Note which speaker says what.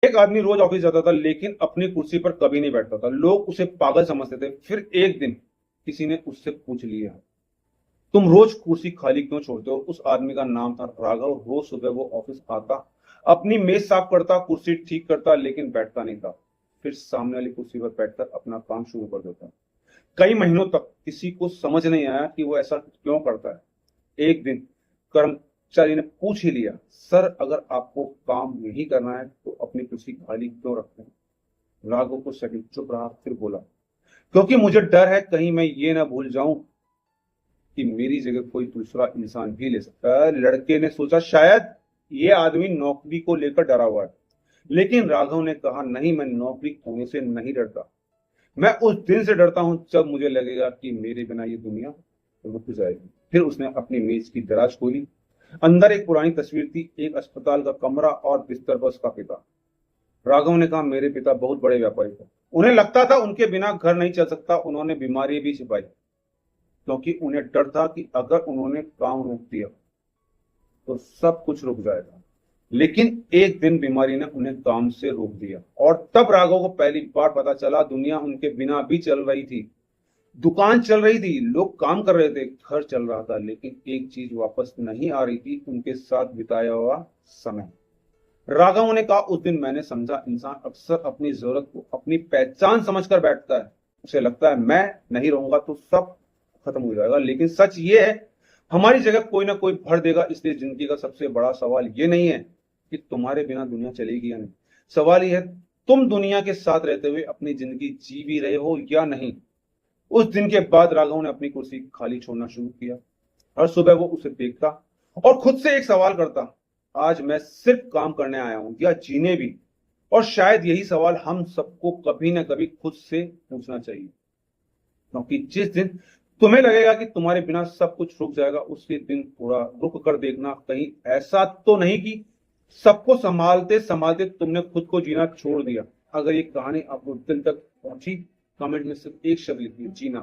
Speaker 1: एक आदमी रोज ऑफिस जाता था लेकिन अपनी कुर्सी पर कभी नहीं बैठता था। लोग उसे पागल समझते थे। फिर एक दिन किसी ने उससे पूछ लिया, तुम रोज कुर्सी खाली क्यों छोड़ते हो? उस आदमी का नाम था राघव। रोज सुबह वो ऑफिस आता, अपनी मेज साफ करता, कुर्सी ठीक करता, लेकिन बैठता नहीं था। फिर सामने वाली कुर्सी पर बैठकर अपना काम शुरू कर देता। कई महीनों तक किसी को समझ नहीं आया कि वो ऐसा क्यों करता है। एक दिन कर्मचारी ने पूछ ही लिया, सर अगर आपको काम नहीं करना है तो अपनी कुर्सी खाली क्यों रखते हैं? राघव को सेकंड चुप रहा, फिर बोला, क्योंकि मुझे डर है कहीं मैं ये ना भूल जाऊं कि मेरी जगह कोई दूसरा इंसान भी ले सकता है। लड़के ने सोचा शायद ये आदमी नौकरी को लेकर डरा हुआ है, लेकिन राघव ने कहा, नहीं, मैं नौकरी खोने से नहीं डरता। मैं उस दिन से डरता हूं जब मुझे लगेगा कि मेरे बिना ये दुनिया रुक जाएगी। फिर उसने अपनी मेज की दराज खोली। अंदर एक पुरानी तस्वीर थी, एक अस्पताल का कमरा और बिस्तर पर उसका पिता। राघव ने कहा, मेरे पिता बहुत बड़े व्यापारी थे। उन्हें लगता था उनके बिना घर नहीं चल सकता। उन्होंने बीमारी भी छिपाई, क्योंकि उन्हें डर था कि अगर उन्होंने काम रोक दिया तो सब कुछ रुक जाएगा। लेकिन एक दिन बीमारी ने उन्हें काम से रोक दिया, और तब राघव को पहली बार पता चला दुनिया उनके बिना भी चल रही थी। दुकान चल रही थी, लोग काम कर रहे थे, घर चल रहा था, लेकिन एक चीज वापस नहीं आ रही थी, उनके साथ बिताया हुआ समय। राघव ने कहा, उस दिन मैंने समझा इंसान अक्सर अपनी जरूरत को अपनी पहचान समझकर बैठता है। उसे लगता है मैं नहीं रहूंगा तो सब खत्म हो जाएगा, लेकिन सच ये है हमारी जगह कोई ना कोई भर देगा। इसलिए जिंदगी का सबसे बड़ा सवाल ये नहीं है कि तुम्हारे बिना दुनिया चलेगी या नहीं, सवाल यह है तुम दुनिया के साथ रहते हुए अपनी जिंदगी जी भी रहे हो या नहीं। उस दिन के बाद राघव ने अपनी कुर्सी खाली छोड़ना शुरू किया। हर सुबह वो उसे देखता और खुद से एक सवाल करता, आज मैं सिर्फ काम करने आया हूं या जीने भी? और शायद यही सवाल हम सबको कभी ना कभी खुद से पूछना चाहिए, क्योंकि जिस दिन तुम्हें लगेगा कि तुम्हारे बिना सब कुछ रुक जाएगा, उसी दिन थोड़ा रुक कर देखना, कहीं ऐसा तो नहीं कि सबको संभालते संभालते तुमने खुद को जीना छोड़ दिया। अगर ये कहानी आपको दिल तक पहुंची, कमेंट में सिर्फ एक शब्द लिखिए, जीना।